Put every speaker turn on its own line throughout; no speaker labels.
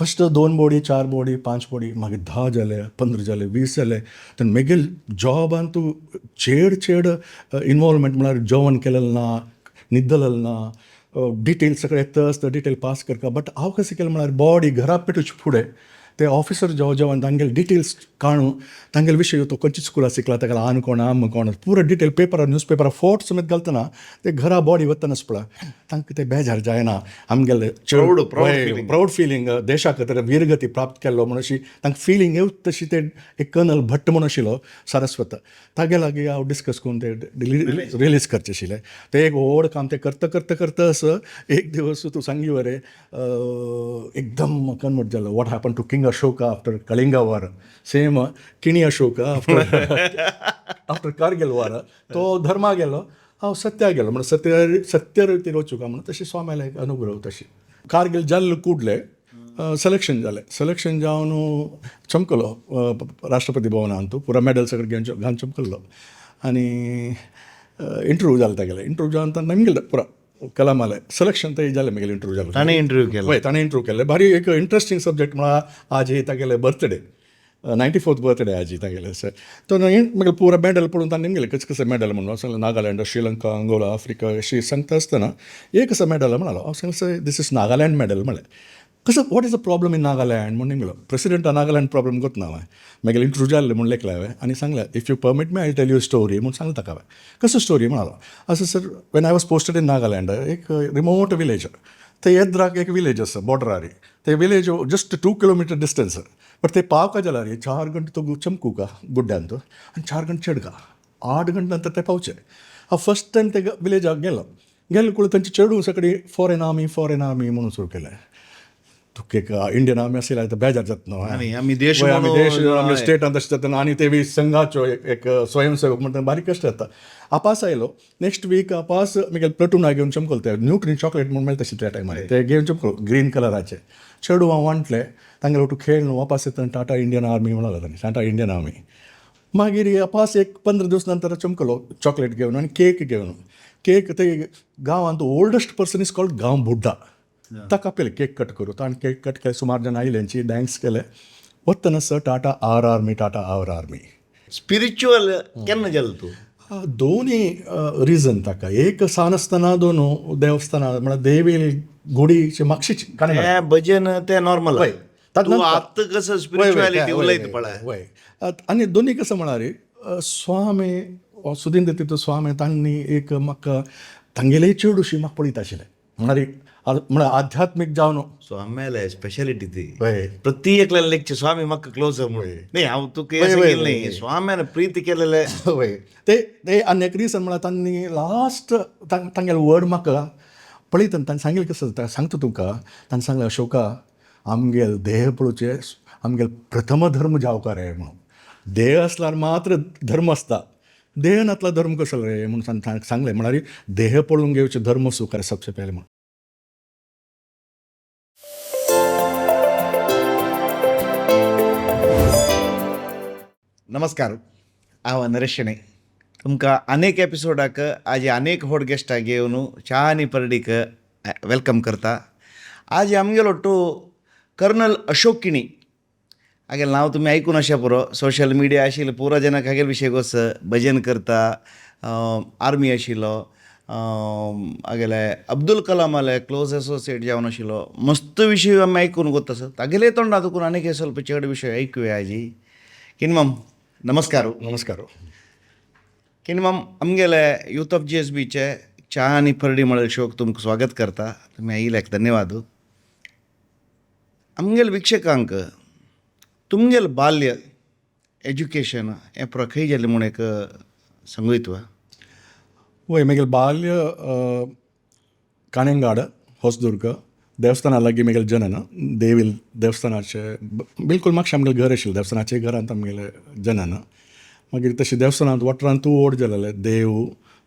First 2 बोडी 4 बोडी 5 बोडी मागीर 10 जाले 15 जाले 20 जाले तेन्ना मेगेल जॉबान तूं चेड इनवॉल्वमेंट म्हळ्यार जेवण केलेलें ना न्हिदलेलें ना डिटेल सगळे तस डिटेल पास करता बट हांव कशें केलें म्हळ्यार बॉडी घरा पेटूचे फुडें ते ऑफिसर जेवण तांगेले डिटेल्स काणू तांगेले विशय तो खंयची स्कुलां शिकला ताका आन कोण आम कोण पुरो डिटेल पेपरार न्यूजपेपरार फोट समेत घालतना ते घरा बॉडी वतनाच पळय तांकां ते बेजार जायना आमगेले प्राऊड फिलींग देशा खातीर वीरगती प्राप्त केल्लो म्हणून अशी तांकां फिलींग येवच तशी ते एक कर्नल भट्ट म्हणून आशिल्लो सारस्वत तागे लागीं हांव डिस्कस करून ते रिलीज करचे आशिल्ले ते एक व्हड काम ते करता असं एक दिवस तूं सांगी वरे एकदम कन्वर्ट जालो what happen to king Ashoka after Kalinga war same किणी अशोका आफ्टर कारगिल वार तो धर्मा गेलो हांव सत्या गेलो म्हणजे सत्य रितीन वचूं म्हणून तशी स्वाम्याला एक अनुग्रह तशी कारगिल जाल्ले कुडले सिलेक्शन जावन चमकलो राष्ट्रपती भवनान तूं पुरा मेडल सगळे घालून चमकल्लो आनी इंटरव्यू जालो तागेले इंटरव्यू जावन ताणें नमगेलो पुरा कलामाले सिलेक्शन ते जालें म्हगेलें इंटरव्यू जालो
ताणें इंटरव्यू केलो
हय ताणें इंटरव्यू केलें भारी एक इंट्रस्टींग सब्जेक्ट म्हळ्यार आज हे तागेले बर्थडे 94th बर्थडे आज तागेले सर तो म्हाका पुरा मेडल पळोवन ताणें निमगेलें कशें कशें मेडल म्हणून हांव सांगलें नागालँड श्रीलंका अंगोला आफ्रिका अशी सांगता आसतना एक असो मेडल म्हणालो हांव सांगलें sir this is Nagaland medal म्हळें कसं what is the problem in Nagaland म्हणून निमगेलो प्रेसिडेंटा नागालँड प्रॉब्लम करतना हांवें मागीर इंटरव्यू जाल्ले म्हूण लेखलें हांवें आनी सांगलें if you permit me I tell you story म्हणून सांगलें ताका हांवें कसो स्टोरी म्हणालो असं sir when I was posted in Nagaland एक रिमोट विलेज ते येद्राक एक विलेज आसा बॉर्डरार ते village just 2 kilometre distance but ते पावका जाल्यार 4 घंटे तो चमकू का गुड्ड्यान तो आनी 4 घंटे चेडका 8 घंटे नंतर ते पावचे हांव फस्ट टायम ते विलेजाक गेलो कळून तांचे चेडू सगळी फॉरेन आर्मी म्हणून सुरू केलें तुका एक इंडियन आर्मी आसली तर बेजार जाता न्हू
आमी देश
आमच्या स्टेटान तशें जाता आनी ते संघाचो एक स्वयंसेवक म्हणटा बारीक कश्ट जाता आपास आयलो नेक्स्ट वीक आपास म्हगेले प्लटूना घेवन चमकलो ते न्यूट्रीन चॉकलेट म्हणून मेळटा तशें त्या टायमार ते घेवन चमकलो ग्रीन कलराचे चेडू हांव वांटले तांगेलो तूं खेळ न्हू वापस येता टाटा इंडियन आर्मी म्हणालो तांणी टाटा इंडियन आर्मी मागीर आपास एक 15 दीस नंतर चमकलो चॉकलेट घेवन आनी केक घेवन केक ते गांवांत ओल्डस्ट पर्सन इज कॉल्ड गांव बुड्डा ताका आपयलें केक कट करूं आनी केक कट केलें सुमार जाण आयल्यांची डॅन्स केले वतना सर टाटा आवर आर्मी
स्पिरिच्युअल केन्ना जालो तूं
दोनी रिजन ताका एक सानस्तना दोन देवस्थानां म्हळ्यार देवी गुडीचे म्हापशेची
भजन ते नॉर्मल आतां कसं स्पिरिच्युअलिटी उलयता पळय
वय आनी दोनी कसं म्हळ्यार स्वामी सुदीन तितू स्वामी तांणी एक म्हाका तांगेलेय चेडूशी म्हाका पळयता आशिल्लें म्हळ्यार आध्यात्मीक जावन
स्वाम्याले स्पेशालिटी ती
वय
प्रति एकल्याला लेखचे स्वामी म्हाका क्लोज नाही हांव तुका नाही स्वाम्यान प्रीती केलेले
वय ते आनी एक रिजन म्हळ्यार तांणी लास्ट तांगेले वर्ड म्हाका पळयतना तांणी सांगिल्लें कसं जाता सांगता तुका तांणी सांगलें अशोका आमगेले देह पळोवचे आमगेले प्रथम धर्म जावकार रे म्हणून देह आसल्यार मात्र धर्म आसता देह नातला धर्म कसो रे म्हणून सांगलें म्हळ्यार देह पळोवन घेवचे धर्म सुखार सबसे पहिले म्हणून
नमस्कार हांव नरेश शेणे तुमकां अनेक एपिसोडाक आज अनेक व्हड गेस्टां घेवन च्या आनी परडीक वेलकम करता आज आमगेलो टू कर्नल अशोक किणी हागेलें नांव तुमी आयकून अशें पुरो सोशल मिडिया आशिल्लो पुरो जनाक हागेले विशय गोस भजन करता आर्मी आशिल्लो हागेले अब्दुल कलामाले क्लोज एसोसिएट जावन आशिल्लो मस्त विशय आमी आयकून गोत आसा तागेले तोंडा देखून आनीक हे ಸ್ವಲ್ಪ चड विशय आयकुया आजी किनमम नमस्कार किनमम आमगेले यूथ ऑफ GSBचे च्या आनी परडी म्हळ्यार शोक तुमकां स्वागत करता तुमी आयिल्ल्याक धन्यवाद आमगेले विक्षकांक तुमगेले बाल्य एज्युकेशन हें पुरो खंय जालें म्हूण एक सांगूयतवा
वय म्हगेलें बाल्य काणेंगाड होसदुर्ग देवस्थाना लागीं म्हगेलें जनन देवील देवस्थानाचे बिलकुल म्हाका आमगेलें घर आशिल्लें देवस्थानाचे घरांत आमगेलें जनन मागीर तशें देवस्थानांत वाठारांत तूं व्हड जालेलें देव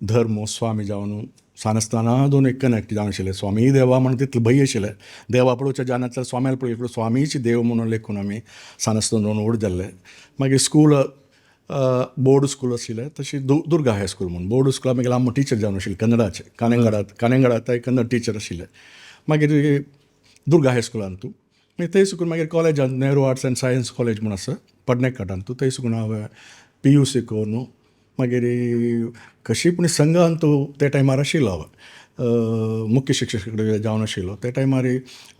धर्म स्वामी जावन सानस्ताना दोन एक कनेक्ट जावन आशिल्लें स्वामी देवा म्हणून तितलें भंय आशिल्लें देवा पळोवच्या जानातल्यार स्वाम्याला पळयलो स्वामीची देव म्हणून लेखून आमी सानस्तान दोन व्हड जाल्ले मागीर स्कूल बोर्ड स्कूल आशिल्लें तशी दुर्गा हायस्कूल म्हणून बोर्ड स्कुलाक मागीर आमी टिचर जावन आशिल्ले कन्नडाचे काणेंगाडांत कन्नड टिचर आशिल्ले मागीर दुर्गा हायस्कुलांत तूं मागीर थंय सुकून मागीर कॉलेजांत Nehru arts and science college म्हूण आसा पडणेकाटान तूं थंय सुकून हांवें PUC करून मागीर कशी पूण संघान तूं त्या टायमार आशिल्लो हांव मुख्य शिक्षक कडेन जावन आशिल्लो त्या टायमार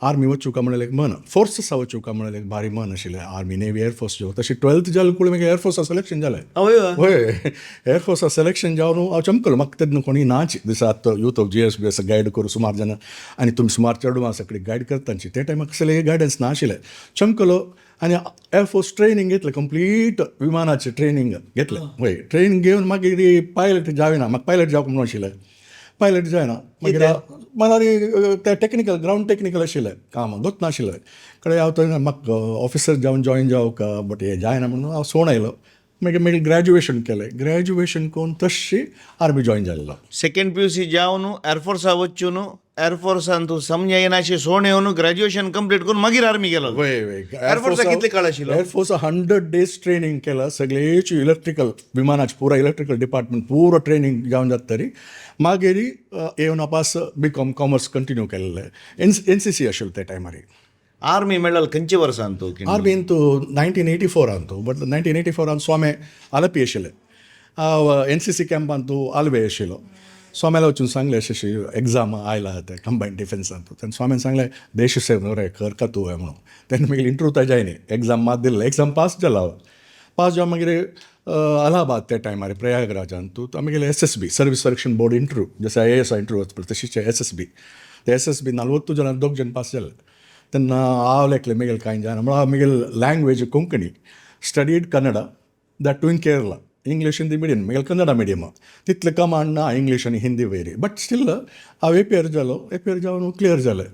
आर्मी वचूं काय म्हणल्यार एक मन फोर्ससा वचूं काय म्हणल्यार एक भारी मन आशिल्लें आर्मी नेवी एअरफोर्स जो तशी 12th जालें कूड मागीर एअरफोर्सा सिलेक्शन जालें
हय
होय एअरफोर्सा सिलेक्शन जावन हांव चमकलो म्हाका तेन्ना कोणी नाच दिसात यूथ ऑफ GSB असं गायड करूं सुमार जाणां आनी तुमी सुमार चेडवां सगळी गायड करतांची त्या टायमार कसलें गायडन्स नाशिल्लें चमकलो आनी एअरफोर्स ट्रेनींग घेतलें कंप्लीट विमानाचें ट्रेनींग घेतलें वय ट्रेनींग घेवन मागीर पायलट जावना म्हाका पायलट जावप म्हणून आशिल्लें पायलट जायना मागीर मला ते टेक्निकल ग्रावंड टेक्निकल आशिल्लें काम दोत नाशिल्लें कडेन हांव थंय म्हाका ऑफिसर जावन जॉयन जावं बट हें जायना म्हणून हांव सोण आयलो मागीर ग्रॅज्युएशन केलें ग्रॅज्युएशन करून तशी आर्मी जॉयन जाल्लो
सेकंड PUC जावन एअरफोर्सा वचून एअरफोर्सान तूं समजा येनाशें सोण येवन ग्रॅज्युएशन कंप्लीट करून मागीर आर्मी गेलो
वय
एअरफोर्सा कितले काळ आशिल्लो
एअरफोर्सा 100 days ट्रेनींग केलं सगळेची इलेक्ट्रिकल विमानाची पुरा इलेक्ट्रिकल डिपार्टमेंट पुरो ट्रेनींग जावन जाता तरी मागीर येवन वापस BCom कॉमर्स कंटिन्यू केलेलें NCC आशिल्लो त्या टायमार
आर्मी मेळ्ळो खंयच्या वर्सान तूं
आर्मीन तूं 1984 तूं बट 1984 स्वामे आलपी आशिल्लें हांव NCC कॅम्पान तूं आलवे आशिल्लो स्वाम्याला वचून सांगलें अशी एग्जाम आयला ते कंबायंड डिफेन्सान तूं तेन्ना स्वामीन सांगलें देश सेवा रे कर का तूं म्हणून तेन्ना मागीर इंटरव्यू ताज्या न्ही एग्जाम मात दिल्लो एग्जाम पास जाला हांव पास जावन मागीर अलाहाबाद त्या टायमार प्रयागराजान तूं मागीर SSB service selection board interview जसं IAS इंटरव्यू वचपा तशीच SSB ते SSB 40 जाणां 2 जण पास जाले तेन्ना हांव लेखलें मागीर कांय जायना म्हळ्यार हांव मागीर language Konkani studied Kannada that too in Kerala English Hindi medium मागीर कन्नडा मिडियम तितलें कमांड ना इंग्लीश आनी हिंदी वेरी बट स्टील हांव APR जालो APR जावन क्लियर जालें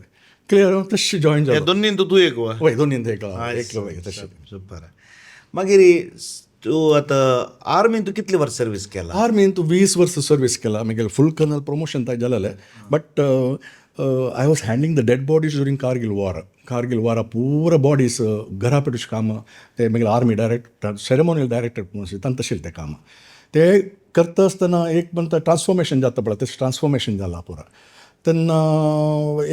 क्लियर तशी जॉयन जालो
दोन्ही तूं एक
वय दोनीन एक तशें
सुपर मागीर तूं आतां आर्मीन तूं कितले वर्स सर्वीस केला
आर्मीन तूं 20 वर्सां सर्वीस केला मागीर फूल कर्नल प्रमोशन थंय जालेलें but I was handling the dead bodies during Kargil war पुरा बॉडीज घरा पेटूच काम ते मागीर आर्मी डायरेक्टर सेरेमोनियल डायरेक्टर म्हणून तांत तशें तें काम ते करता आसतना एक म्हणटा ट्रान्सफॉर्मेशन जाता पळय तशें ट्रान्सफॉर्मेशन जाला पुरा तेन्ना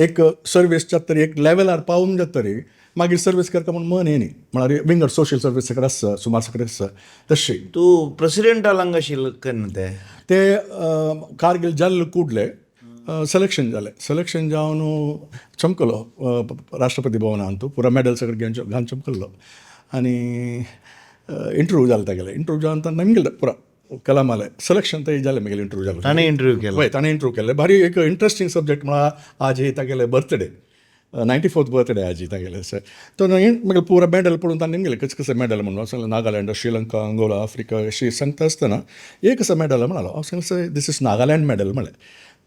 एक सर्वीस जाता तरी एक लेवलार पावून जाता तरी मागीर सर्वीस करता म्हणून मन येनी म्हळ्यार विंगड सोशल सर्वीस कडेन आसता सुमार कडेन आसता तशी
तूं प्रेसिडेंटा लांग आशिल्लो केन्ना
ते कारगिल जाल्ले कुडले सिलेक्शन जालें सिलेक्शन जावन चमकलो राष्ट्रपती भवनान तूं पुरा मेडल सगळें घालून चमकल्लो आनी इंटरव्यू जालो तेगेलें इंटरव्यू जावन ताणें गेलें पुरा कलाम आलें सिलेक्शन थंय जालें मागीर इंटरव्यू जालो
ताणें इंटरव्यू केलो
हय ताणें इंटरव्यू केलें भारी एक इंट्रस्टींग सब्जेक्ट म्हळ्यार आज हे तागेलें बर्थडे 94th बर्थडे आज तागेलें सर तो मागीर पुरा मेडल पळोवन ताणें गेलें कशें मेडल म्हणून हांव सांगलें नागालँड श्रीलंका अंगोला आफ्रिका अशी सांगता आसतना एक असो मेडल म्हणालो हांव सांगलें दीस इज नागालँड मेडल म्हणलें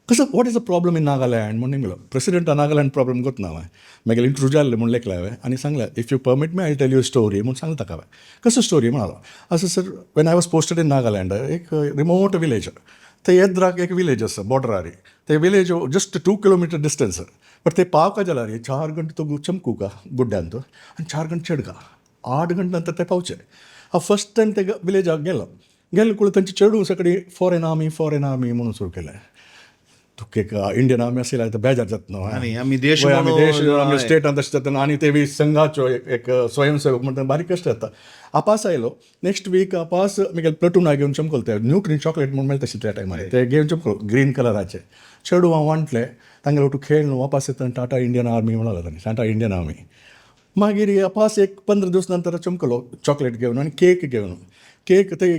कसं what is the problem in Nagaland म्हणून गेलो प्रेसिडेंटा नागालँड प्रॉब्लम करता हांवें मागीर इंटरव्यू जाल्लें म्हणून लेखलें हांवें आनी सांगलें if you permit me I tell you story म्हणून सांगता ताका हांवें कसो स्टोरी म्हणालो असं sir when I was posted in Nagaland एक रिमोट विलेज थंय येद्राक एक विलेज आसा बॉर्डरार ते village just 2 kilometre distance but ते पावका जाल्यार 4 घंटे तो चमकू का गुड्ड्यान तो आनी 4 घंटे चेडका 8 घंटे नंतर ते पावचे हांव फर्स्ट टायम ते विलेजाक गेलो कूळ तांचे चेडूं सगळी फॉरेन आर्मी म्हणून सुरू केलें तुका एक इंडियन आर्मी आसली तर बेजार जाता न्हू
आनी आमी देश
आमी स्टेटान तशें जाता आनी ते बी संघाच्यो एक स्वयंसेवक म्हणटा बारीक कश्ट जाता आपास आयलो नेक्स्ट वीक आपास मागीर प्लटूना घेवन चमकलो ते न्यू क्रीन चॉकलेट म्हणून मेळटा तशें त्या टायमार ते घेवन चमकलो ग्रीन कलराचे चेडूं हांव वांटलें तांगेलो तूं खेळ न्हू वापस येता टाटा इंडियन आर्मी म्हणालो ताणें टाटा इंडियन आर्मी मागीर आपास एक 15 दीस नंतर चमकलो चॉकलेट घेवन आनी केक घेवन केक ते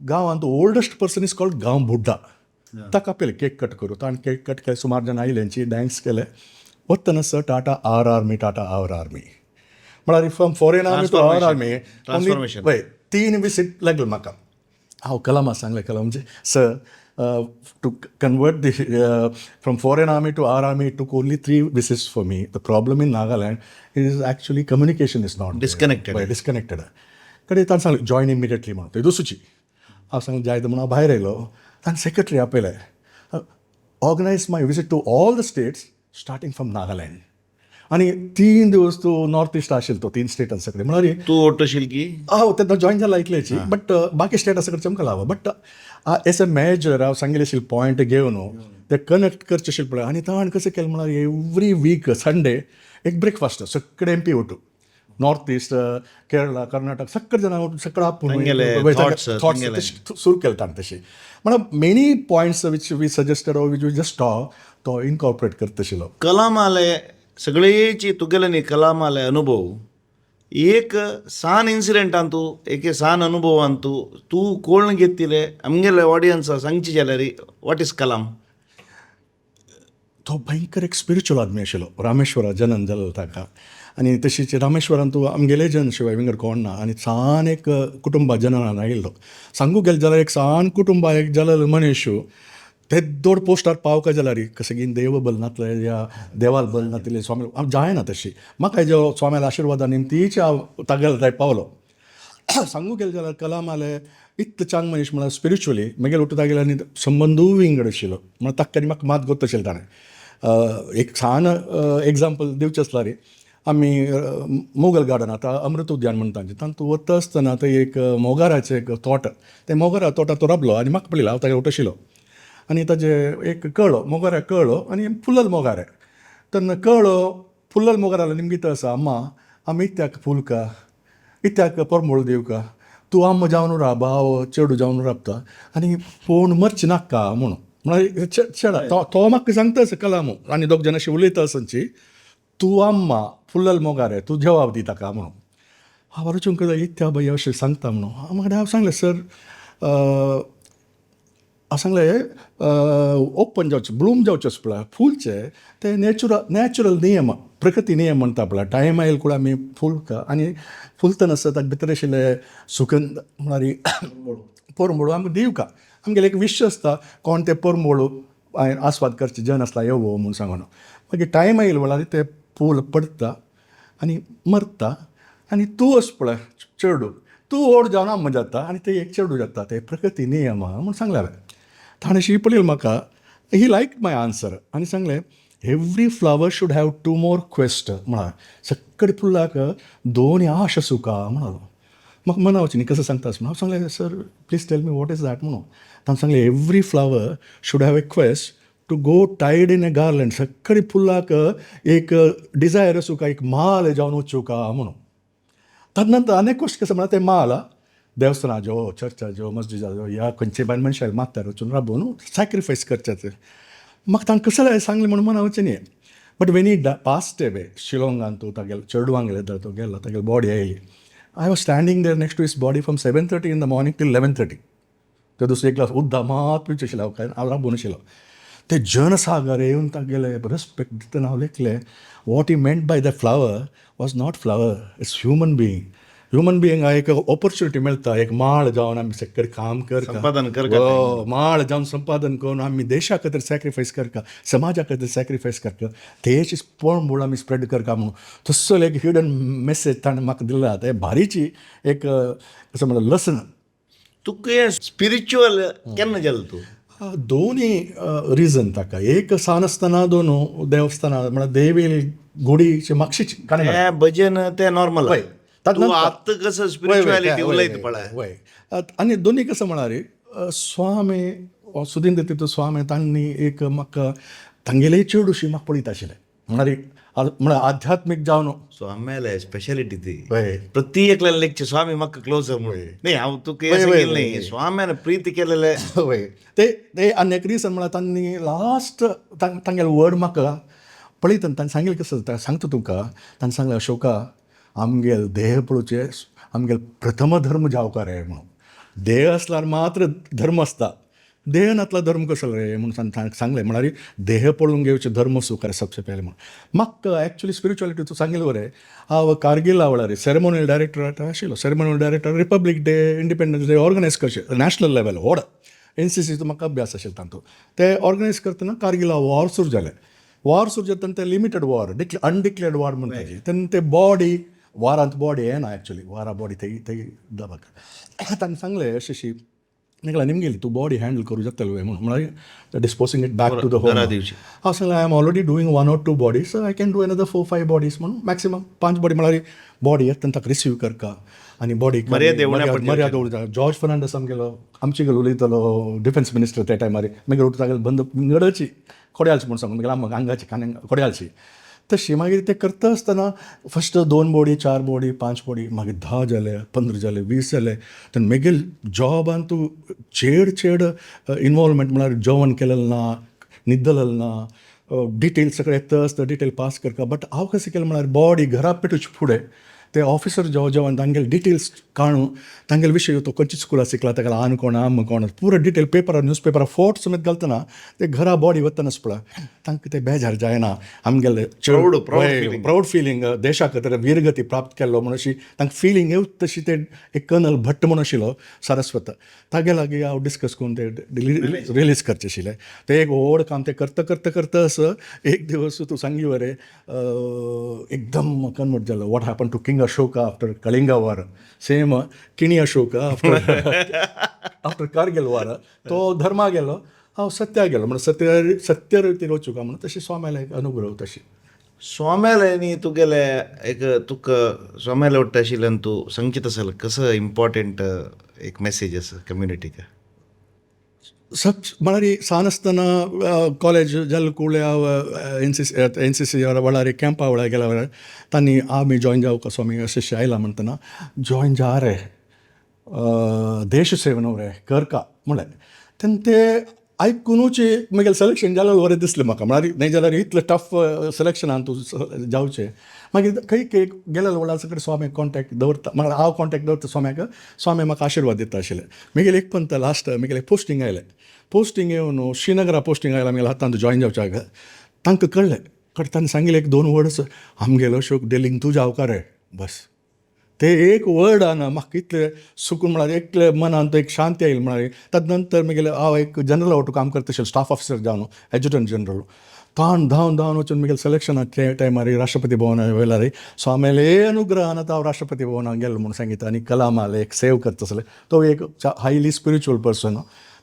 गांवांत ओल्डस्ट पर्सन इज कॉल्ड गांव बुड्डा ताका आपयलें केक कट करूं ताणें केक कट केलें सुमार जाण आयल्यांची डॅन्स केलें वतना सर टाटा आवर आर्मी म्हळ्यार from foreign army to our army पळय 3 विसीट लागले म्हाका हांव कलामाक सांगलें कलामजी sir to convert the from foreign army to our army took only 3 visits for me the problem in Nagaland is actually communication is not disconnected कडेन ताणें सांगलें जॉयन इमिडिएटली म्हणून थंय दुसरी हांव सांगलें जायत म्हणून हांव भायर येयलो ताणें सेक्रेटरी आपयलें organise my visit to all the states starting from Nagaland आनी 3 दीस तूं नॉर्थ इस्ट आशिल्लो तो 3 स्टेटां सगळे म्हळ्यार
तूं ओटशील की
हांव तेन्ना जॉयन जाला इतलेची बट बाकी स्टेटां सगळे चमकला हांव बट एज अ मॅनेजर हांव सांगिल्लें आशिल्लें पॉयंट घेवन ते कनेक्ट करचे आशिल्ले पळय आनी ताणें कशें केलें म्हळ्यार एवरी वीक संडे एक ब्रेकफास्ट सगळे एम पी उठू नॉर्थ ईस्ट केरळा कर्नाटक सगळे जण सगळं
तांगेले thoughts, तांगेले.
सुरू केलं तशी म्हणून many points which we suggested or which we just to incorporate करत आशिल्लो
कलामाले सगळेची तुगेले न्ही कलामाले अनुभव एक सान इन्सिडेंटान तूं एक सान अनुभवान तूं कोण घेतिले आमगेले ऑडियन्सा सांगची जाल्यार वॉट इज कलाम
तो भयंकर एक स्पिरिच्युअल आदमी आशिल्लो रामेश्वरा जनन जालो ताका आनी तशीच रामेश्वरान तूं आमगेले जन शिवाय विंगड कोण ना आनी सान एक कुटुंबा जननान आयिल्लो सांगू गेले जाल्यार एक सान कुटुंबा एक जालेलो मनीस ते दोड पोस्टार पावका जाल्यार कसगीन देव बल नातले या देवाल बल नातले स्वामी हांव जायना तशी म्हाका हेज्या स्वाम्याला आशिर्वादान निमतीच हांव तागेले थंय पावलो सांगू गेले जाल्यार कलामाले इतलो चांग मनीस म्हळ्यार स्पिरिच्युअली मागीर उठून तागेले आनी संबंदूय विंगड आशिल्लो म्हण ताका म्हाका मात गोत आशिल्लें ताणें एक सान एग्जाम्पल दिवचें आसल्यार आमी मोगल गार्डन आतां अमृत उद्यान म्हणटा तातूंत वता आसतना थंय एक मोगाराचें एक तोट ते मोगारा तोटा तो राबलो आनी म्हाका पळयलो हांव तागेले उठशिलो आनी ताजे एक कळ्ळो मोगाऱ्याक कळ्ळो आनी फुल्लल मोगारे तेन्ना कळ्ळो फुल्लल मोगाराला निमगीत आसा अम्मा आमी इत्याक फुलका इत्याक परमोळ दिवका तूं अम्मा जावन राब भाव चेडू जावन राबता आनी पळोवन मरची नाका म्हणून म्हळ्यार चेडा तो म्हाका सांगता आसा कलामू आनी दोग जाण अशें उलयता आसतची तूं अम्मा फुल्लल मोगारे तूं जवाब दी ताका म्हणून हांव वरचूंक इत्या बाई अशें सांगता म्हणून हांव सांगलें सर हांव सांगलें ओपन जावचें ब्लूम जावचें पळय फुलचे ते नॅचरल नियम प्रकृती नियम म्हणटा पळय टायम आयल कुळा आमी फुलका आनी फुलतना आसता ताका भितर आशिल्ले सुगंध म्हळ्यार परमोळू आमकां दिवका आमगेले एक विश आसता कोण ते परमोळू आस्वाद करचे जन आसला येवो म्हूण सांगून मागीर टायम येयल वेळार ते फूल पडटा आनी मरता आनी तूं अस पळय चेडू तूं व्हड जावन अम्मा जाता आनी ते एक चेडू जाता ते प्रकृती नियम म्हूण सांगलें हांवें ताणें शिपळयलें म्हाका ही लायक माय आन्सर आनी सांगलें every flower should have to more quest म्हळ्यार सक्कड फुलाक दोन आश सुका म्हणालो म्हाका मना वचून कसं सांगतास म्हणून हांव सांगलें sir please tell me what is that म्हणून ताणें सांगलें every flower should have a quest to go tied in a garland सक्कडी फुलाक एक डिझायर आसूं का एक माल जावन वचूं का म्हणून ताजे नंतर आनी क्वेस्ट कसं म्हळ्यार ते माल देवस्थानाच्यो चर्चाच्यो मस्जिदाच्यो ह्या खंयचे बायल मनशाक मात्यार वचून राबून सॅक्रिफायस करचें म्हाका ताणें कसं सांगलें म्हणून मना वचें न्ही but when he passed away शिलोंगान तूं तागेले चेडवांक गेले तो गेलो तागेली बॉडी येयली I was standing there next to his body from 7:30 in the morning till 11:30 ते दुसरो एक ग्लास उद्दा मात पिवचे आशिल्लो हांव राबून आशिल्लो ते जनसागर येवन तागेले रेस्पेक्ट दितना हांव लेखलें what he meant by the flower was not flower it's human being एक ऑपॉर्च्युनिटी मेळटा एक माळ जावन आमी सक्कड काम
संपादन
करता माळ जावन संपादन करून आमी देशा खातीर सॅक्रिफायस करता समाजा खातीर सॅक्रिफायस करता तेची पळोवन आमी स्प्रेड करता म्हणून तसो एक हिडन मेसेज ताणें म्हाका दिला ते भारीची एक कसं म्हणल्यार लसन
तुका स्पिरिच्युअल केन्ना गेलो तूं
दोन्ही रिजन ताका एक सान आसतना दोन देवस्थानां म्हळ्यार देवी गुडीचे म्हापशेची
तें भजन तें नॉर्मल तूं आतां कसं स्पिरिच्युअलिटी उलयता पळय
वय आनी दोनी कसं म्हळ्यार स्वामी सुधींद्र तीर्थ स्वामी तांणी एक म्हाका तांगेले चेडूशी म्हाका पळयत आशिल्लें म्हळ्यार आध्यात्मीक जावन
स्वाम्याले स्पेशालिटी ती
वय
प्रती एकल्यान लेखचे स्वामी म्हाका क्लोजर म्हणून न्ही हांव तुका हें सांगिल्लें न्ही स्वाम्यान प्रीती केलेले
वय ते आनी एक रिजन म्हळ्यार तांणी लास्ट तांगेले वर्ड म्हाका पळयतना तांणी सांगिल्लें कसं सांगता तुका तांणी सांगलें अशोका आमगेल देह पळोवचे आमगेल प्रथम धर्म जावकार रे म्हणून देह आसल्यार मात्र धर्म आसता देह नातला धर्म कसो रे म्हणून सांगलें म्हळ्यार देह पळोवन घेवचे धर्म सुकार सबसे पहिले म्हणून म्हाका एक्चुली स्पिरिच्युअलिटी तूं सांगिल्लें बरें हांव कारगिला वेळार सेरेमोनियल डायरेक्टर आशिल्लो ceremonial director republic day independence day organise करचे नॅशनल लेवल व्हड NCCचो म्हाका अभ्यास आशिल्लो तातूंत ते ऑर्गनायज करतना कारगिला वॉर सुरू जालें वॉर सुरू जातना ते लिमिटेड वॉर अनडिक्लेअर्ड वॉर म्हणटाची तेन्ना ते बॉडी वारांत बॉडी येना एक्चुली वारा बॉडी थंय दबाक ताणें सांगलें अशें निकला निमगेली तूं बॉडी हँडल करूं जातलें म्हणून म्हळ्यार disposing it back to the home हांव सांगलें I am already doing 1 or 2 bodies so I can do another 4-5 bodies म्हणून मॅक्सिमम 5 बॉडी म्हळ्यार बॉडी येता ताका रिसीव करता आनी बॉडी मर्यादा उरता जॉर्ज फर्नांडीस आमगेलो आमचे गेलो उलयतालो डिफेन्स मिनिस्टर त्या टायमार मागीर उठता बंद गडची खोड्यालची म्हूण सांगून मागीर आमकां आंगाची खांद्यांक खोड्यालची तशी मागीर ते करता आसतना फस्ट 2 बोडी 4 बोडी 5 बोडी मागीर 10 जाले 15 जाले 20 जाले तेन्ना मागीर जॉबान तूं चेड इनवॉल्वमेंट म्हळ्यार जेवण केलेलें ना न्हिदलेलें ना डिटेल सगळे येता आसता डिटेल पास करता बट हांव कशें केलें म्हळ्यार बॉडी घरा पेटूचे फुडें ते ऑफिसर जेवण तांगेले डिटेल्स काणू तांगेले विशय तो खंयची स्कुला शिकला ताका आन कोण आम कोण पुरो डिटेल पेपरार न्यूज पेपरार फोटो समेत घालतना ते घरा बॉडी वतनाच पळय तांकां ते बेजार जायना आमगेले प्राऊड फिलींग देशा खातीर वीरगती प्राप्त केल्लो म्हण अशी तांकां फिलींग येवच तशी ते एक कर्नल भट्ट म्हण आशिल्लो सारस्वत तागे लागीं हांव डिस्कस करून ते रिलीज करचे आशिल्ले ते एक व्हड काम ते करता करता करता असं एक दिवस तूं सांगी वरे एकदम कन्वर्ट जालो what happen to king Ashoka after Kalinga war same किणी अशोका आफ्टर कारगिल वार तो धर्मा गेलो हांव सत्या गेलो म्हणजे सत्य रितीन वचूंका म्हणून तशी स्वाम्याला एक अनुग्रह तशी
स्वाम्याला तुगेले एक तुका स्वाम्याला वाटतं आशिल्ल्यान तूं सांगचीत आसलें कसं इम्पॉर्टंट एक मेसेज आसा कम्युनिटीक
म्हळ्यार सान आसतना कॉलेज जाल्ले कुळ्ळे हांव एन सी सी वळारी कॅम्पा वळार गेल्या वेळार तांणी आमी जॉयन जावं स्वामी अशें आयला म्हणटना जॉयन जा रे देश सेवा न्हू रे करका म्हणलें तेन्ना ते आयकुनूच मागीर सिलेक्शन जालें बरें दिसलें म्हाका म्हळ्यार न्ही जाल्यार इतलें टफ सिलेक्शनान तूं जावचें मागीर खंय गेलेलो वेळार सगळें स्वाम्याक कॉन्टॅक्ट दवरता म्हळ्यार हांव कॉन्टॅक्ट दवरता स्वाम्याक स्वामी म्हाका आशिर्वाद दिता आशिल्ले मागीर एक पंत लास्ट मागीर एक पोस्टींग आयलें पोस्टींग येवन श्रीनगरा पोस्टींग आयला मागीर आतां जॉयन जावच्याक तांकां कळ्ळें तांणी सांगिल्लें एक 2 वर्ड्स आमगेलो अशोक डेलिंग तूं जावका रे बस ते एक वर्ड आना म्हाका इतलें सुकून म्हळ्यार एकले मनान तो एक शांती आयली म्हळ्यार ताजे नंतर मागीर हांव एक जनरल आवटू काम करता आशिल्लो स्टाफ ऑफिसर जावन एज्युटंट जनरल ताण धांवन वचून मागीर सिलेक्शनाच्या टायमार राष्ट्रपती भवना वयल्यार स्वाम्याले अनुग्रहान आतां हांव राष्ट्रपती भवनाक गेलो म्हणून सांगितलें आनी कलामाल एक सेव करता आसलें तो एक हायली स्पिरिच्युअल पर्सन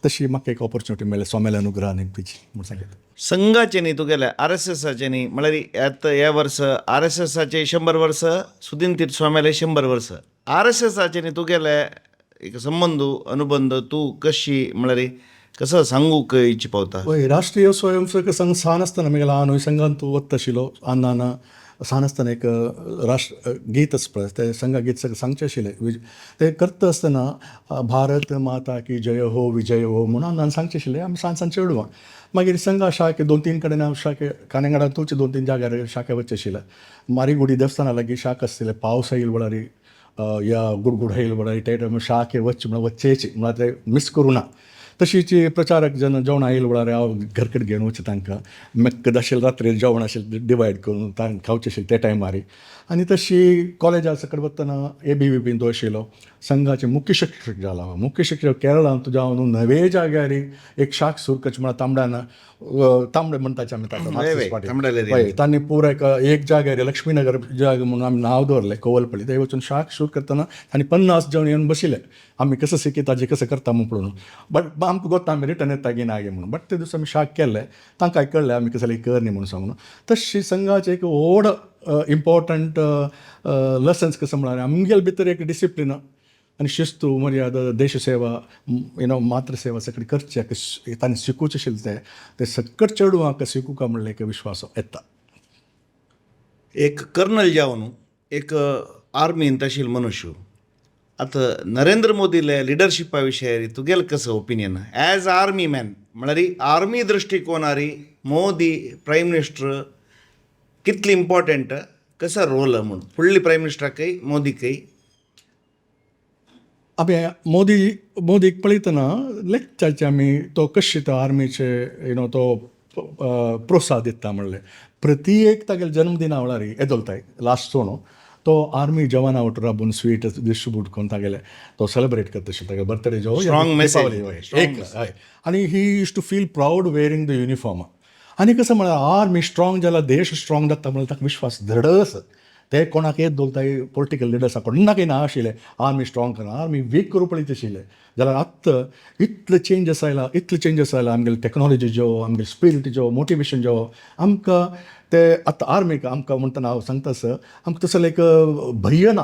तशी म्हाका एक ऑपॉर्च्युनिटी मेळ्ळी स्वाम्याल्या अनुग्रहान एक पिची म्हणून सांगितलें
संघाचे न्ही तुगेले आर एस एसाचे न्ही म्हळ्यार ह्या वर्स आर एस एसाचे 100 वर्स सुदीन तीर्थ स्वाम्याले 100 वर्स आर एस एसाचे न्ही तुगेले एक संबंद अनुबंध तूं कशी म्हळ्यार कसं सांगूक इच्छा पावता
हय राष्ट्रीय स्वयंसेवक संघ सान आसतना मागीर हांव न्हय संघान तूं वता आशिल्लो आन्नान सान आसतना एक राष्ट्र गीत आसा पळय ते संघा गीत सांगचें आशिल्लें ते करता आसतना भारत माता की जय हो विजय हो म्हणून आन्नान सांगचें आशिल्लें आमी सान चेडवां मागीर संघा शाखे 2-3 कडेन हांव शाखे कानेंगडान तुमचे 2-3 जाग्यार शाखे वचचें आशिल्लें मारिगुडी देवस्थाना लागीं शाख आसलें पावस येयले वेळार या गुडगुड येयले वेळार ते टायमार शाखे वचचे म्हळ्यार वचचेची म्हळ्यार ते मिस करूं ना तशीच प्रचारक जेवणां येयले वेळार हांव घर कडेन घेवन वचें तांकां मेक्कद आशिल्लें रात्री जेवण आशिल्लें डिवायड करून तांकां खावचें आशिल्लें ते टायमार आनी तशी कॉलेजा सकट वतना ABVP तो आशिल्लो संघाचे मुख्य शिक्षक जाला मुख्य शिक्षक केरळांत जावन नवे जाग्यार एक शाख सुरू करचें म्हळ्यार तांबडे म्हणटाचे आमी ताका तांणी पुरो एक जाग्यार लक्ष्मीनगर जाग म्हणून आमी नांव दवरलें कोवलपल्ली थंय वचून शाख सुरू करतना आनी 50 जण येवन बशिल्ले आमी कसं शिकयता जे कसं करता म्हूण पळोवन बट आमकां गोत्ता आमी रिटर्न येता की ना गे म्हणून बट ते दीस आमी शाख केल्ले तांकां कळ्ळें आमी कसं कर न्ही म्हणून सांगून तशी संघाचे एक व्हड इम्पॉर्टंट लसन्स कसं म्हळ्यार आमगेले भितर एक डिसिप्लीन आनी शिस्तू मर्यादा देशसेवा मातृसेवा सगळी करचे तांणी शिकूचे आशिल्ले ते सकट चेडवांक शिकूंक म्हणलें एक विश्वास येता
एक कर्नल जावन एक आर्मींत आशिल्लो मनुष्य आतां नरेंद्र मोदीले लिडरशिपा विशयी तुगेलें कसं ओपिनियन एज आर्मी मॅन म्हळ्यार आर्मी दृश्टिकोनार मोदी प्रायम मिनिस्टर कितली इम्पॉर्टंट कसा रोल म्हणून फुडली प्रायम मिनिस्टराकय मोदीकय
आमी मोदीक पळयतना लेक्चारचे आमी तो कशें तो आर्मीचे तो प्रोत्साह दिता म्हणलें प्रती एक तागेले जन्मदिना वेळार येदोलताय लास्ट सोणो तो आर्मी जवाना वट राबून स्वीट डिस्ट्रिब्यूट करून तागेले तो सेलिब्रेट करता आशिल्लो तागे बर्थडे जो एक हय आनी he use to feel proud wearing the uniform आनी कसं म्हळ्यार आर्मी स्ट्रॉंग जाल्यार देश स्ट्रॉंग जाता म्हणल्यार ताका विश्वास धड आसा ते कोणाक येत दवरताय पॉलिटिकल लिडर्सां कोणाकय ना आशिल्ले आर्मी स्ट्रॉंग करना आर्मी वीक करूं पळयत आशिल्ले जाल्यार आत्तां इतले चेंजीस आयला आमगेले टॅक्नॉलॉजी जो आमगेले स्पिरीट जो मोटिवेशन जो आमकां ते आतां आर्मीक आमकां म्हणटना हांव सांगता सर आमकां तसो लायक भंय ना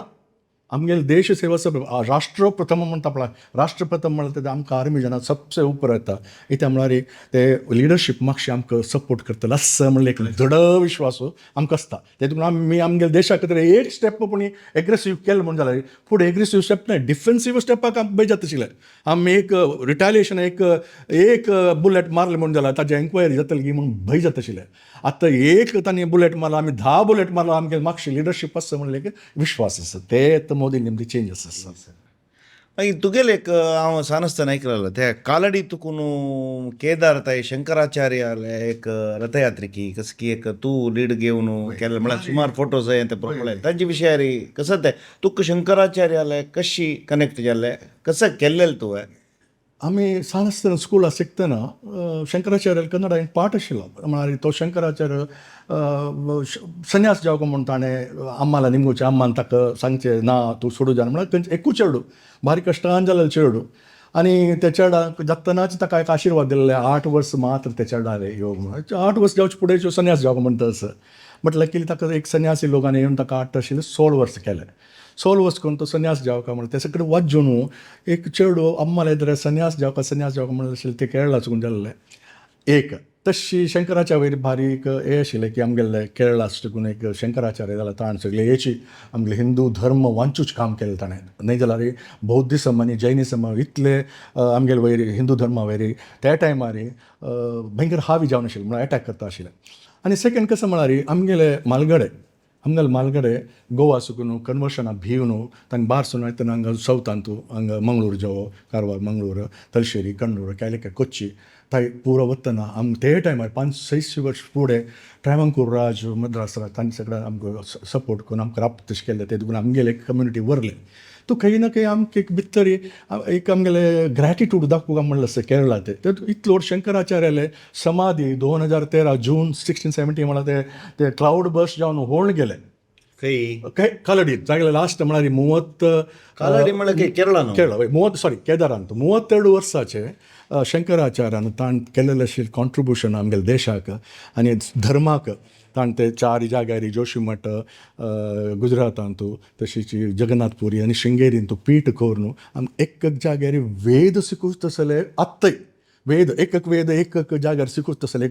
आमगेल देश सेवा सब राष्ट्र प्रथम म्हणटा पळय राष्ट्र प्रथम म्हणटा ते आमकां आर्मी जाणां सबसे उपर येता इथे म्हळ्यार ते लिडरशीप मातशें आमकां सपोर्ट करतलो आसा म्हणलें एक दृढ विश्वास आमकां आसता तेतून आमी आमगे देशा खातीर एक स्टेप पूण एग्रेसीव केलें म्हणून जाल्यार फुडें एग्रेसीव स्टेप न्हय डिफेन्सीव स्टेपाक आमकां बेजात आशिल्लें आमी एक रिटालिएशन एक बुलेट मारलें म्हणून जाल्यार ताजी एन्क्वायरी जातली म्हणून भंय जाता आशिल्लें आतां एक तांणी बुलेट मारला आमी 10 बुलेट मारला आमगे मातशें लिडरशीप आसा म्हणलें एक विश्वास आसा ते मोदी निमती चेंजीस आसा
मागीर तुगेले एक हांव सानासतना आयकलेलो त्या कालडी तुकून केदार ताय शंकराचार्याले एक रथयात्रिकी कसं की एक तूं लीड घेवन केलें म्हळ्यार सुमार फोटोज हांवें ते पळयले तांचे विशयार कसं ते तुका शंकराचार्याले कशी कनेक्ट जाल्ले कसं केल्लें तुवें
आमी सानासतना स्कुलाक शिकतना शंकराचार्याल कन्नडा एक पाठ आशिल्लो म्हळ्यार तो शंकराचार्य संन्यास जावंक म्हूण ताणें अम्माला निमगोच्या अम्मान ताका सांगचें ना तूं सोडूं जायना म्हळ्यार तेंचें एकूच चेडूं बारीक कश्टान जालेलो चेडूं आनी त्या चेडाक जातनाच ताका एक आशिर्वाद दिल्ले 8 वर्स मात्र त्या चेडाले योग म्हणून 8 वर्स जावचे फुडें संन्यास जावंक म्हणटा तसं बट लकीली ताका एक संन्यासी लोकांनी येवन ताका 8 आशिल्ले 16 वर्स केले 16 वर्स करून तो संन्यास जावका म्हणून तेचे कडेन वाजून एक चेडूं अम्माले येदरे संन्यास जावका म्हणून आशिल्लें ते केरळा चुकून जाल्लें एक तशी शंकराच्या वयर बारीक हे आशिल्लें की आमगेले केरळा चुकून एक शंकराचार्य जाल्यार ताण सगळे हेची आमगे हिंदू धर्म वांचूच काम केलें ताणें न्हय जाल्यार बौद्धिसम आनी जैनिसम इतले आमगेले वयर हिंदू धर्मा वयर त्या टायमार भयंकर हावी जावन आशिल्लें म्हळ्यार अटॅक करता आशिल्लें आनी सेकेंड कसं म्हळ्यार आमगेले मालगडे गोवा सुकून कन्वर्शनाक भिवन तांकां भायर सून येतना हांगा सावथान तूं हांगा मंगळूर जावो कारवार मंगळूर तलशेरी कण्णूर केलें कोच्ची थंय पुरो वतना आम ते टायमार 5-6 वर्स फुडें ट्रॅवंकूर राज मद्रास तांचे सगळ्यांक आमकां सपोर्ट करून आमकां राबता तशें केलें ते देखून आमगेले कम्युनिटी व्हरले तो खंय ना खंय आमकां एक भितर एक आमगेले ग्रॅटिट्यूड दाखोवंक म्हणलें आसता केरळा ते इतलो शंकराचार्याले समाधी 2013 जून 16-17 म्हळ्यार ते क्लाउड बस्ट जावन होण गेले
खंय
कालडीत जागले लास्ट म्हळ्यार 30
कालडी म्हळ्यार केरळा
केदारांत 32 वर्साचे शंकराचार्यान ताण केलेलें आशिल्लें कॉन्ट्रिब्युशन आमगेल्या देशाक आनी धर्माक ताण ते 4 जाग्यार जोशीमठ गुजरातांत तशीच जगन्नाथपुरी आनी शृंगेरीन तूं पीठ करून एक जाग्यार वेद शिकूच तसले आत्ताय वेद एक वेद एक जाग्यार शिकूच तसले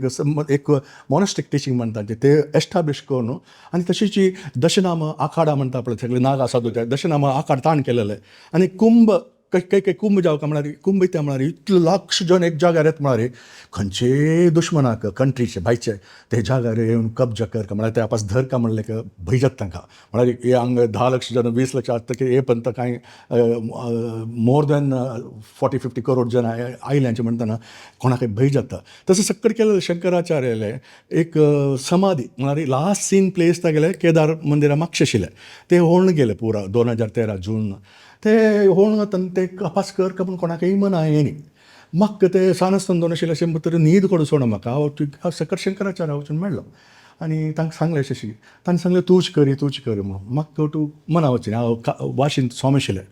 एक मॉनस्टिक टिचींग म्हणटा ते एस्टाब्लीश करून आनी तशीच दशनाम आखाडा म्हणटा पळय सगळे नागा साधूचे दशनाम आखाड ताण केलेले आनी कुंभ काही कुंभ जावका म्हळ्यार कुंभ येता म्हळ्यार इतलो लाख जन एक जाग्यार येता म्हळ्यार खंयचे दुश्मनाक कंट्रीचे भायचे ते जाग्यार येवन कब्जा करता म्हळ्यार ते आपास धरका म्हणलें की भंय जाता तांकां म्हळ्यार हे हांगा 10 लाख जन 20 लाख आसता हे पण कांय मोर दॅन 40-50 करोड जन आयल्यांचे म्हणटना कोणाकय भंय जाता तसं सक्कड केलें शंकराचार्याले एक समाधी म्हळ्यार लास्ट सीन प्लेस तागेले केदार मंदिरा मागशें आशिल्लें ते होण गेले पुरा 2013 जून ते होण वतना ते अपास कर पूण कोणाकय मना येनी म्हाका ते सानासतना दोन आशिल्ले अशें भितर न्हीद करून सोडा म्हाका हांव सकट शंकराचार्या वचून मेळ्ळो आनी तांकां सांगलें अशें तांणी सांगलें तूंच कर म्हणून म्हाका तूं मना वचून हांव वाशीन स्वामी आशिल्लें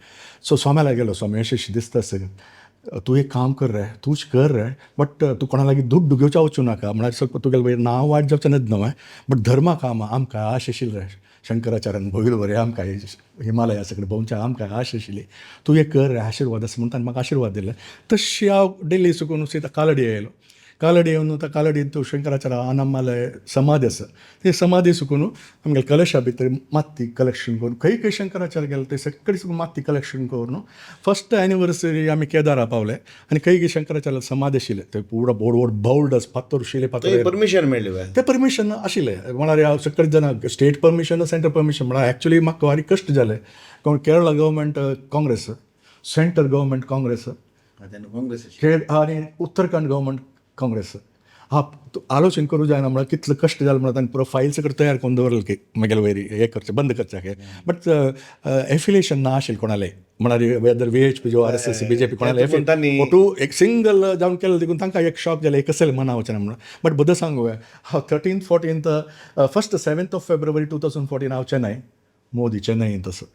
सो स्वाम्याला गेलो स्वामी अशें दिसता सगळें तूं एक काम कर रे तूंच कर रे बट तूं कोणा लागीं दूख घेवच्या वचूं नाका म्हळ्यार तुगेलें वयर नांव वायट जावचें न्हय न्हय बट धर्मा काम आमकां आश आशिल्ली रे शंकराचार्यान भोगल बरें आमकां हिमालया सगळें भोंवच्या आमकां आश आशिल्ली तूं एक कर रे आशिर्वाद आसा म्हणून ताणें म्हाका आशिर्वाद दिले तशी हांव डेली सुकून सीदा कालडी येयलो कालडी येवन त्या कालडीन तो शंकराचार्य अनम्माले समाधी आसा ते समाधी सुकून आमगे कलशा भितर माती कलेक्शन करून खंय शंकराचार्य गेले ते सगळे सुकून माती कलेक्शन करून फर्स्ट एनिवर्सरी आमी केदारा पावले आनी खंय शंकराचार्य समाधी आशिल्ले ते पुरो बोड बाउल्ड फातर शिले फातर
परमिशन मेळ्ळी
ते परमिशन आशिल्लें म्हळ्यार हांव सगळे जाणां स्टेट परमिशन सेंटर परमिशन म्हळ्यार एक्चुली म्हाका वारी कश्ट जाले कारण Kerala government Congress centre government Congress आनी उत्तराखंड गव्हर्मेंट काँग्रेस आलोचन करूं जायना म्हळ्यार कितलो कश्ट जालो म्हळ्यार तांणी पुरो फायल सगळें तयार करून दवरलें की म्हगेले वयर हें करचें बंद करचें बट एफिलिएशन ना आशिल्लें कोणालें म्हळ्यार वेदर VHP जो RSS BJP कोणालें फोटो एक सिंगल जावन केलें देखून तांकां एक शॉक जालें एक कसलें मना वचना म्हणून बट बद्द सांगू हांव 13th 7th of February 2014 हांव चेन्नय मोदी चेन्नय तसो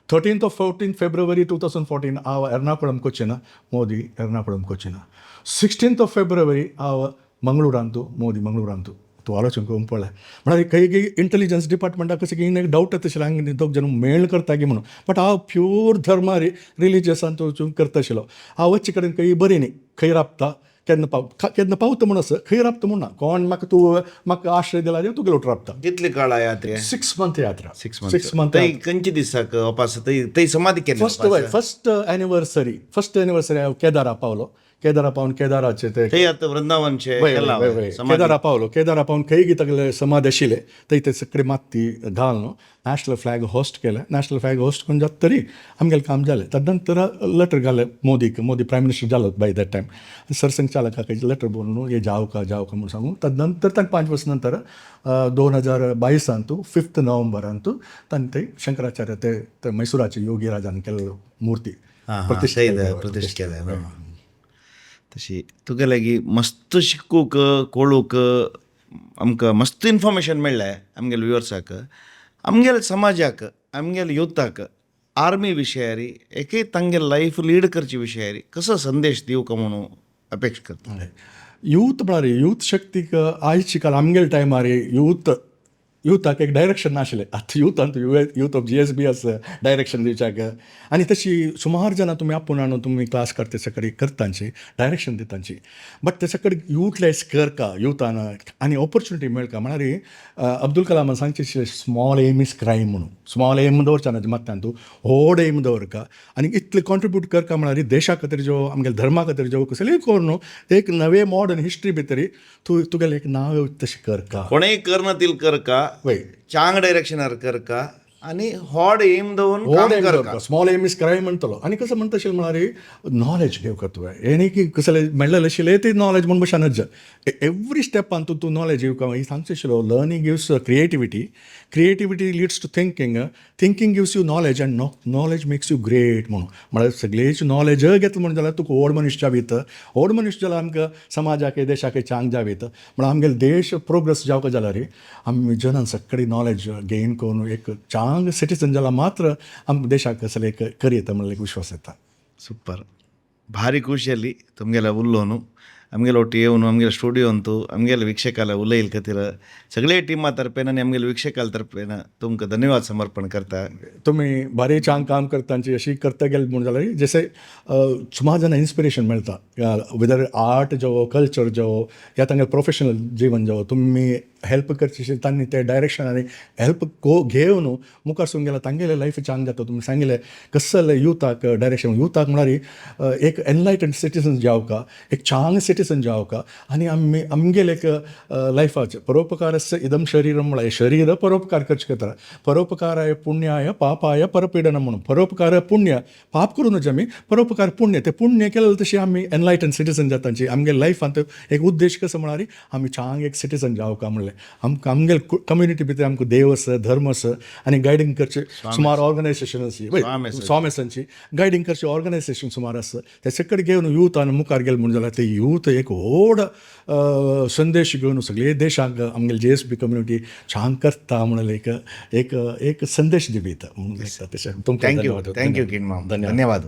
14th February 2014 हांव Ernakulam कोचिना Modi Ernakulam कोचिना 16th of February हांव मंगळूरांतू मोदी मंगळूरांतू तूं आलोचन करून पळय म्हळ्यार काही इंटेलिजन्स डिपार्टमेंटाक कशें की एक डावट येता आशिल्लो हांगा दोग जन मेळ करता गे म्हणून बट हांव प्युअर धर्मा रिलिजियसान तो वचून करता आशिल्लो हांव वच्चे कडेन खंय बरी न्ही खंय राबता केन्ना पावता म्हूण आसा खंय राबता म्हूण ना कोण म्हाका आश्रय दिला जाल्यार तुगेलो राबता
कितले काळा यात्रे
6 month यात्रा
6
month
थंय खंयचे दिसाक अपास थंय समाधी केली
फस्ट एनिवर्सरी हांव केदारा पावलो केदारा पावन केदाराचे ते
थंय आतां वृंदावनचे
केदारा पावन खंय गितागले समाधी आशिल्ले थंय ते सगळे माती घाल न्हू नॅशनल फ्लॅग होस्ट केले नॅशनल फ्लॅग होस्ट करून जाता तरी आमगेलें काम जालें ताजे नंतर लेटर घालें मोदी प्रायम मिनिस्टर जालो बाय दॅट टायम सरसंघ चालकाचे लेटर बरोवन हे जाव का म्हणून सांगून ताजे नंतर ताणें 5 वर्सां नंतर 2022 तू 5 नोव्हेंबरान तू ताणें ते शंकराचार्य ते मैसुराचे योगी राजान केल्लो मूर्ती
प्रतिश्ठ केल्या तशी तुगे लागीं मस्त शिकूक कळूक आमकां मस्त इन्फॉर्मेशन मेळ्ळें आमगेल्या व्युअर्साक आमगेल्या समाजाक आमगेल्या युथाक आर्मी विशयारी एकय तांगे लायफ लीड करचे विशयारी कसो संदेश दिवंक म्हणून अपेक्षा करता
यूथ म्हळ्यार यूथ शक्तीक आयजची काल आमगेल्या टायमार युथाक एक डायरेक्शन नाशिल्लें आतां यूथ ऑफ GSB आसा डायरेक्शन दिवच्याक आनी तशी सुमार जाणां तुमी आपूण आणून तुमी क्लास करता तेचे कडेन करतांची डायरेक्शन दितांची बट तेचे कडेन युटलायज करका युथान आनी ऑपॉर्च्युनिटी मेळका म्हळ्यार अब्दुल कलामान सांगचे स्मॉल एम इज क्रायम म्हणून स्मॉल एम दवरचा ना मात्यान तूं व्हड एम दवरका आनी इतले कॉन्ट्रिब्यूट करका म्हळ्यार देशा खातीर जो आमगेल्या धर्मा खातीर जो कसलेय कर न्हू एक नवे मॉडर्न हिस्ट्री भितर तुगेलें एक नांव तशें करका
कोणेय कर्णतील करका
वय
चांग डायरेक्शनार करका आनी हॉड एम दवरून
स्मॉल एम इज क्रायम म्हणटलो आनी कसं म्हणटा आशिल्लें म्हळ्यार नॉलेज घेवका तुवें हे न्ही की कसलें मेळलेलें आशिल्लें ते नॉलेज म्हण बशानच एवरी स्टेपान तूं नॉलेज घेवका सांगचो आशिल्लो learning gives creativity leads to thinking gives you knowledge and knowledge makes you great म्हणून म्हळ्यार सगळेची नॉलेज घेतलो म्हणून जाल्यार तुका व्हड मनीस जावीत व्हड मनीस जाल्यार आमकां समाजाक देशाक चांग जावीत म्हळ्यार आमगेलो देश प्रोग्रेस जावका जाल्यार आमी जनान सगळी नॉलेज गेन करून एक चांग सिटीजन जाल्यार मात्र आमकां देशाक कसलें करी येता म्हणल्यार विश्वास येता
ಸೂಪರ್ ಭಾರಿ ಖುಷಿಯಲ್ಲಿ ತಮಗೆಲ್ಲ ಉಲ್ಲೋನು ಆಮಗೆಲ್ಲ ಒಟ್ಟು ಏವನು ಆಮಗೆಲ್ಲ ಸ್ಟುಡಿಯೋ ಅಂತೂ ಆಮಗೆಲ್ಲ ವೀಕ್ಷಕಾಲ ಉಲ್ಲ ಇಲ್ಕತ್ತಿರ सगळे टीमा तर्फेन आनी आमगेल्या विक्षकाल तर्फेन तुमकां धन्यवाद समर्पण करता
तुमी बारी चांग काम करतांची अशी करता गेले म्हणून जाल्यार जशे सुमार जाणां इन्स्पिरेशन मेळटा वेदर आर्ट जावं कल्चर जावं या तांगे प्रोफेशनल जीवन जावं तुमी हेल्प करचे तांणी ते डायरेक्शनांनी हेल्प घेवन मुखार सून गेला तांगेले लायफ चांग जाता तुमी सांगिल्लें कसले युथाक डायरेक्शन युथाक म्हळ्यार एक एनलायटन सिटीजन जावका एक चांग सिटीजन जावका आनी आमगेले एक लायफाचे परोपकारस्य इदम शरीरम म्हळ्यार शरीर परोपकार करचे खातीर परोपकाराय पुण्याय पापाय परपीडनम म्हणून परोपकार पुण्य पाप करूं नजे आमी परोपकार पुण्य ते पुण्य केलें तशी आमी एनलायटन सिटीजन जातांची आमगे लायफांत एक उद्देश कसो म्हळ्यार आमी चांग एक सिटीजन जावका म्हणलें आमकां आमगे कम्युनिटी भितर आमकां देव आसा धर्म आसा आनी गायडींग करचे सुमार ऑर्गनायजेशनांची स्वामीसांची गायडींग करचे ऑर्गनायजेशन सुमार आसा ते सगळे घेवन यूथ आनी मुखार गेले म्हणून जाल्यार ते यूथ एक व्हड संदेश घेवन सगळे देशाक आमगेले GSB कम्युनिटी छान करता म्हणून एक संदेश दिता म्हणून
थँक्यू किन धन्यवाद.